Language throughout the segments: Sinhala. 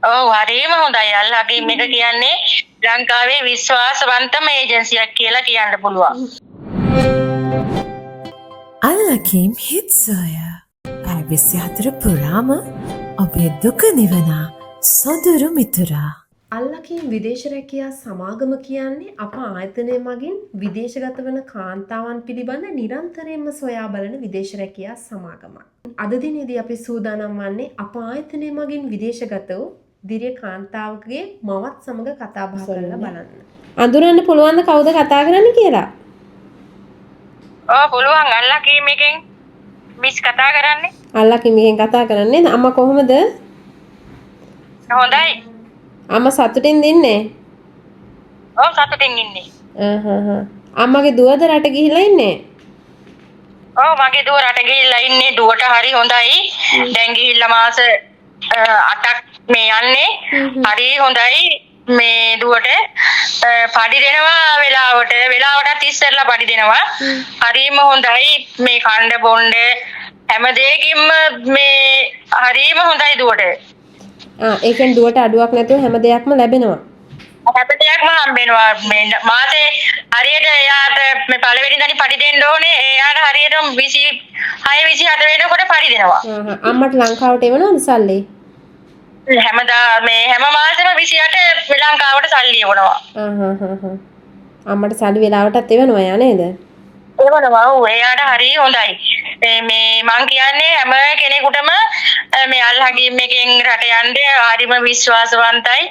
ඔව් හරිම හොඳයි. අල් හකීම් එක කියන්නේ ලංකාවේ විශ්වාසවන්තම ඒජන්සියක් කියලා කියන්න පුළුවන්. අල්ලකීම් හිත්සෝය පැය 24 පුරාම ඔබේ දුක නිවනා සොඳුරු මිතුරා. අල්ලකීම් විදේශ රැකියා සමාගම කියන්නේ අප ආයතනය මගින් විදේශගත වන කාන්තාවන් පිළිබඳ නිරන්තරයෙන්ම සොයා බලන විදේශ රැකියා සමාගමක්. අද දිනේදී අපි සූදානම් වන්නේ අප ආයතනය මගින් විදේශගත වූ දිරිය කාන්තාවකගේ මවත් සමග කතා බහ කරලා බලන්න. අඳුරන්න පුළුවන්ද කවුද කතා කරන්නේ කියලා? පුළුවන්. අල් හකීම් එකෙන් මිස් කතා කරන්නේ. අල්ලකීම් එකෙන් කතා කරන්නේ. අම්මා කොහොමද? හොඳයි. අම්මා සතුටින් ඉන්නේ? ඔව් සතුටින් ඉන්නේ. අම්මගේ දුවද රට ගිහිලා ඉන්නේ? ඔව් මගේ දුව රට ගිහිල්ලා ඉන්නේ. දුවට හරි හොඳයි. දැන් ගිහිල්ලා මාස 8ක් මේ යන්නේ. හරි හොඳයි. මේ දුවට පඩි දෙනවා වෙලාවටත් ඉස්සෙල්ලා පඩි දෙනවා. හරිම හොඳයි. මේ කණ්ඩ බොණ්ඩ හැම දෙයකින්ම මේ හරිම හොඳයි දුවට. ඒකෙන් දුවට අඩුවක් නැතුව හැම දෙයක්ම ලැබෙනවා. හැම දෙයක්ම හම්බෙනවා. මේ මාසේ හරියට එයාට මේ පළවෙනි දණි පඩි දෙන්න ඕනේ. එයාට හරියට 26 27 වෙනකොට පඩි දෙනවා. අම්මට ලංකාවට එවනවද සල්ලි? හැමදා මේ හැම මාසෙම 28 ලංකාවට සල්ලි එවනවා. අම්මට සල්ලි වෙලාවටත් එවනවා යා නේද? එවනවා. ඔව් එයාට හරි හොඳයි. මේ මං කියන්නේ හැම කෙනෙකුටම මේ අල් හකීම් එකෙන් රට යන්න හරිම විශ්වාසවන්තයි.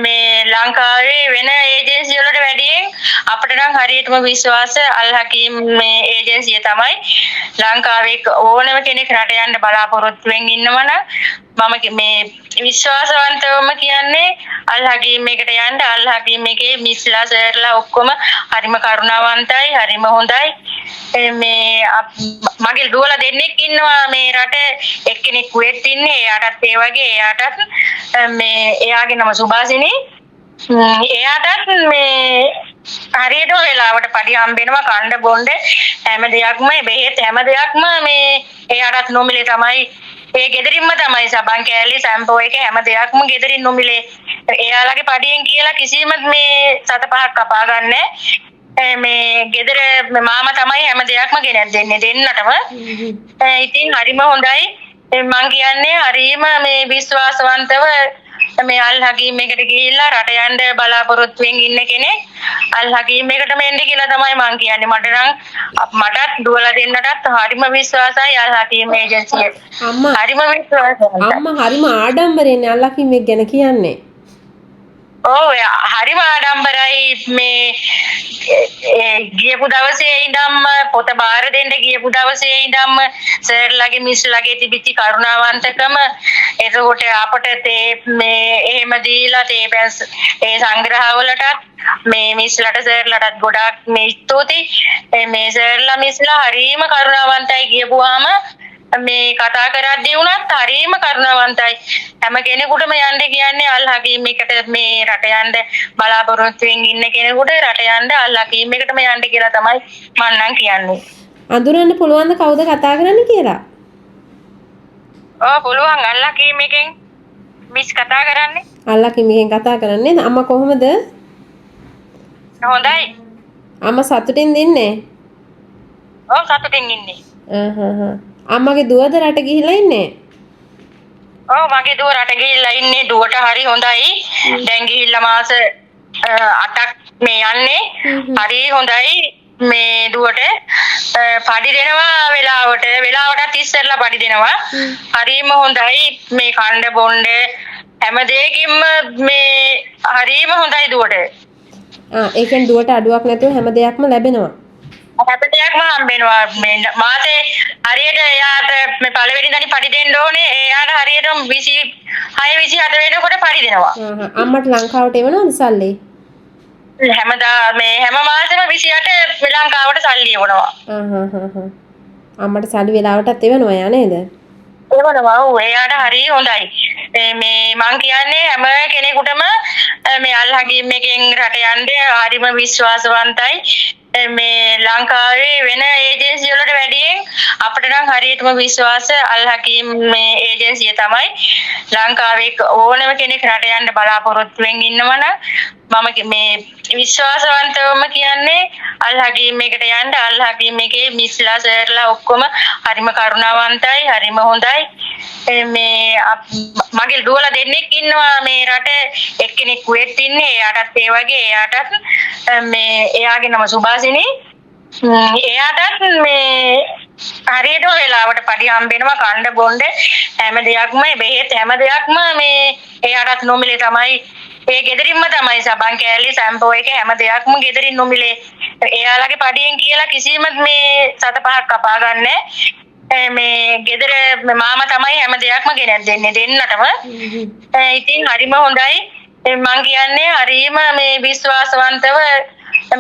මේ ලංකාවේ වෙන ඒජන්සි වලට වැඩියෙන් අපිට නම් හරියටම විශ්වාස අල් හකීම් මේ ඒජන්සිය තමයි. ලංකාවේ ඕනම කෙනෙක් රට යන්න බලාපොරොත්තු වෙමින් ඉන්නවා නම් මම මේ විශ්වාසවන්තවම කියන්නේ අල් හකීම් එකට යන්න. අල් හකීම් එකේ මිස්ලා සර්ලා ඔක්කොම හරිම කරුණාවන්තයි, හරිම හොඳයි. මේ මගේ දුවලා දෙන්නෙක් ඉන්නවා මේ රටේ. එක්කෙනෙක් කුවේත් ඉන්නේ. එයාටත් ඒ වගේ එයාටත් මේ එයාගේ නම සුභාසිනී. එයාටත් මේ හරියටම වෙලාවට පඩි හම්බෙනවා. කණ්ඩ බොණ්ඩ හැම දෙයක්ම බෙහෙත් හැම දෙයක්ම මේ එයාටත් නොමිලේ තමයි. ඒ ගෙදරින්ම තමයි සබන් කෑලි සැම්පෝ එක හැම දෙයක්ම ගෙදරින් නොමිලේ. එයාලගේ පඩියෙන් කියලා කිසිම මේ 7-5ක් කපා ගන්නෑ. මේ ගෙදර මාමා තමයි හැම දෙයක්ම ගෙනත් දෙන්නේ දෙන්නටම. ඉතින් හරිම හොඳයි. මං කියන්නේ හරිම මේ විශ්වාසවන්තව මේ අල් හකීම් එකට ගිහිල්ලා රට යන්න බලාපොරොත්තු වෙමින් ඉන්න කෙනෙක් අල් හකීම් එකටම එන්න කියලා තමයි මං කියන්නේ. මටත් දුවලා දෙන්නටත් හරිම විශ්වාසයි අල් හකීම් ඒජන්සිය. හරිම විශ්වාසයි. අම්මා හරිම ආඩම්බරෙන්නේ අල් හකීම් එක ගැන කියන්නේ. ඔව් හරිම ආඩම්බරයි. මේ ගියපු දවසේ ඉඳන්ම පොත බාර දෙන්න ගියපු දවසේ ඉඳන්ම සර්ලගේ මිස්ලගේ තිබිච්ච කරුණාවන්තකම එතකොට අපට මේ එහෙම දීලා තේ සංග්‍රහවලට මේ මිස්ලට සර්ලටත් ගොඩාක් මේ ස්තුතියි. මේ සර්ලා මිස්ලා හරිම කරුණාවන්තයි. ගියපුවාම මේ කතා කරද්දී වුණත් හරිම කරුණාවන්තයි. හැම කෙනෙකුටම යන්න කියන්නේ අල් හකීම් එකට මේ රට යන්න බලාපොරොත්තු වෙමින් ඉන්න කෙනෙකුට රට යන්න අල් හකීම් එකටම යන්න කියලා තමයි මම නම් කියන්නේ. අඳුරන්න පුළුවන්ද කවුද කතා කරන්නේ කියලා? පුළුවන්. අල් හකීම් එකෙන් මිස් කතා කරන්නේ. අල් හකීම් එකෙන් කතා කරන්නේ. අම්මා කොහොමද? හොඳයි. අම්මා සතුටින් ඉන්නේ? ඔව් සතුටින් ඉන්නේ. අම්මගේ දුවද රට ගිහිලා ඉන්නේ? ඔව් මගේ දුව රට ගිහිල්ලා ඉන්නේ. දුවට හරි හොඳයි. දැන් ගිහිල්ලා මාස 8ක් මේ යන්නේ. හරි හොඳයි. මේ දුවට පඩි දෙනවා වෙලාවටත් ඉස්සෙල්ලා පඩි දෙනවා. හරිම හොඳයි. මේ කණ්ඩ බොණ්ඩ හැම දෙයකින්ම මේ හරිම හොඳයි දුවට. ඒකෙන් දුවට අඩුවක් නැතුව හැම දෙයක්ම ලැබෙනවා. හැම දෙයක්ම හම්බෙනවා. මේ මාසේ හරියට එයාට මේ පළවෙනි දණි පඩි දෙන්න ඕනේ. එයාට හරියට 26 27 වෙනකොට පඩි දෙනවා. අම්මට ලංකාවට එවනවද සල්ලි? හැමදා මේ හැම මාසෙම 28 ලංකාවට සල්ලි එවනවා. අම්මට සල්ලි වෙලාවටත් එවනවා යා නේද? එවනවා. ඔව් එයාට හරි හොඳයි. මේ මං කියන්නේ හැම කෙනෙකුටම මේ අල් හකීම් එකෙන් රට යන්න හරිම විශ්වාසවන්තයි. මේ ලංකාවේ වෙන ඒජන්සි වලට වැඩියෙන් අපිට නම් හරියටම විශ්වාස අල් හකීම් මේ ඒජන්සිය තමයි. ලංකාවේ ඕනම කෙනෙක් රට යන්න බලාපොරොත්තුෙන් ඉන්නවනම් මම මේ විශ්වාසවන්තවම කියන්නේ අල් හකීම් එකට යන්න. අල් හකීම් එකේ මිස්ලා සර්ලා ඔක්කොම හරිම කරුණාවන්තයි, හරිම හොඳයි. මේ මගේ දුවලා දෙන්නෙක් ඉන්නවා මේ රටේ. එක්කෙනෙක් කුවේට් ඉන්නේ. එයාටත් ඒ වගේ එයාටත් මේ එයාගේ නම සුභාසිනී. එයාටත් මේ හරියට වෙලාවට පඩි හම්බෙනවා, කණ්ඩ බොණ්ඩ හැම දෙයක්ම, බෙහෙත් හැම දෙයක්ම මේ එයාටත් නොමිලේ තමයි. ඒ ගෙදරින්ම තමයි සබන් කෑලි සැම්පෝ එක හැම දෙයක්ම ගෙදරින් නොමිලේ. එයාලගේ පඩියෙන් කියලා කිසිම මේ සත පහක් කපා ගන්නෑ. මේ ගෙදර මාමා තමයි හැම දෙයක්ම ගෙනත් දෙන්නේ දෙන්නටම. ඉතින් හරිම හොඳයි. මං කියන්නේ හරිම මේ විශ්වාසවන්තව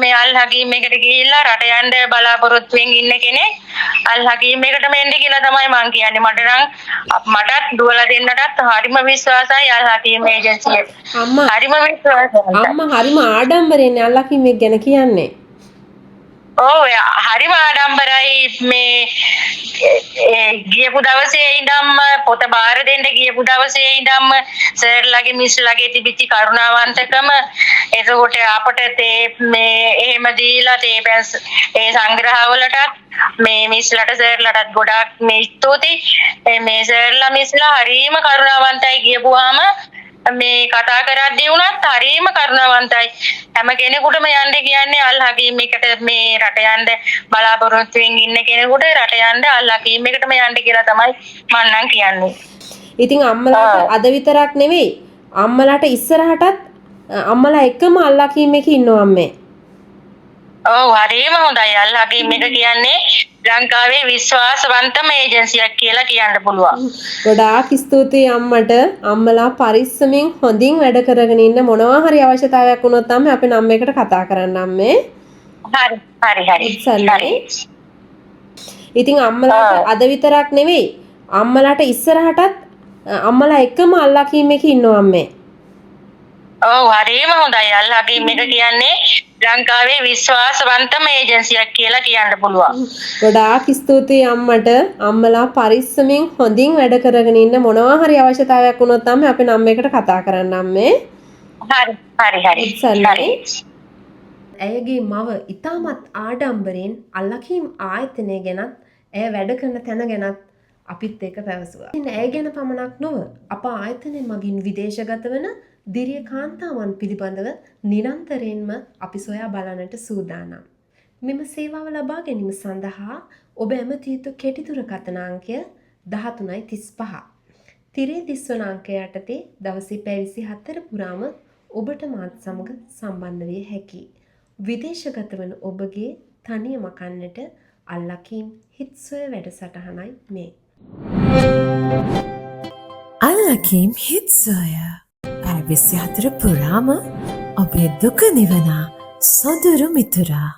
මේ අල් හකීම් එකට ගිහිල්ලා රට යන්න බලාපොරොත්තුෙන් ඉන්න කෙනෙක් අල් හකීම් එකට මෙන්න කියලා තමයි මං කියන්නේ. මටත් දුවලා දෙන්නටත් හරිම විශ්වාසයි අල් හකීම් ඒජන්සිය. හරිම විශ්වාසයි. අම්මා හරිම ආඩම්බරෙන් අල් හකීම් එක ගැන කියන්නේ. ඔව් හරිම ආඩම්බරයි. මේ ගියපු දවසේ ඉඳන්ම පොත බාර දෙන්න ගියපු දවසේ ඉඳන්ම සර්ලගේ මිස්ලගේ තිබිච්ච කරුණාවන්තකම, එතකොට අපට මේ එහෙම දීලා තේපැස් ඒ සංග්‍රහවලටත් මේ මිස්ලට සර්ලටත් ගොඩාක් මේ ස්තුතියි. මේ සර්ලා මිස්ලා හරිම කරුණාවන්තයි. ගියපුවාම මේ කතා කරද්දී වුණත් හරිම කරුණාවන්තයි. හැම කෙනෙකුටම යන්න කියන්නේ අල් හකීම් එකට මේ රට යන්න බලාපොරොත්තුෙන් ඉන්න කෙනෙකුට රට යන්න අල් හකීම් එකටම යන්න කියලා තමයි මම නම් කියන්නේ. ඉතින් අම්මලාට අද විතරක් නෙවෙයි, අම්මලාට ඉස්සරහටත් අම්මලා එකම අල් හකීම් එකේ ඉන්නවා අම්මේ. ඔව් හරිම හොඳයි. අල් හකීම් එක කියන්නේ ලංකාවේ විශ්වාසවන්තම ඒජන්සියක් කියලා කියන්න පුළුවන්. ගොඩාක් ස්තුතියි අම්මට. අම්මලා පරිස්සමින් හොඳින් වැඩ කරගෙන ඉන්න. මොනවා හරි අවශ්‍යතාවයක් වුණොත් තමයි අපේ නම් එකට කතා කරන්න අම්මේ. හරි. ඉතින් අම්මලාට අද විතරක් නෙවෙයි, අම්මලාට ඉස්සරහටත් අම්මලා එකම අල් හකීම් එකේ ඉන්නවා අම්මේ. ඔව් හරිම හොඳයි. අල් හකීම් එක කියන්නේ ලංකාවේ විශ්වාසවන්තම ඒජන්සියක් කියලා කියන්න පුළුවන්. ගොඩාක් ස්තුතියි අම්මට. අම්මලා පරිස්සමින් හොඳින් වැඩ කරගෙන ඉන්න. මොනවා හරි අවශ්‍යතාවයක් වුණොත් තමයි අපේ නම් එකට කතා කරන්න අම්මේ. හරි. ඇයගේ මව ඉතාමත් ආඩම්බරෙන් අල් හකීම් ආයතනය ගැනත් ඇය වැඩ කරන තැන ගැනත් අපිත් එක්ක පැවසුවා. ඉතින් ඇය ගැන පමණක් නොව අප ආයතනය මගින් විදේශගත වන දිරිය කාන්තාවන් පිළිබඳව නිරන්තරයෙන්ම අපි සොයා බලන්නට සූදානම්. මෙම සේවාව ලබා ගැනීම සඳහා ඔබ ඇමතිය යුතු කෙටි දුරකථන අංකය 1335. තිරේ දිස්වන අංකය යටතේ දවසේ පැය 24 පුරාම ඔබට මාත් සමග සම්බන්ධ විය හැකියි. විදේශගත වන ඔබගේ තනිය මකන්නට අල් හකීම් හිත්සොය වැඩසටහනයි මේ. අල් හකීම් හිත්සොය. පැය 24 පුරාම ඔබේ දුක නිවන සොඳුරු මිතුරා.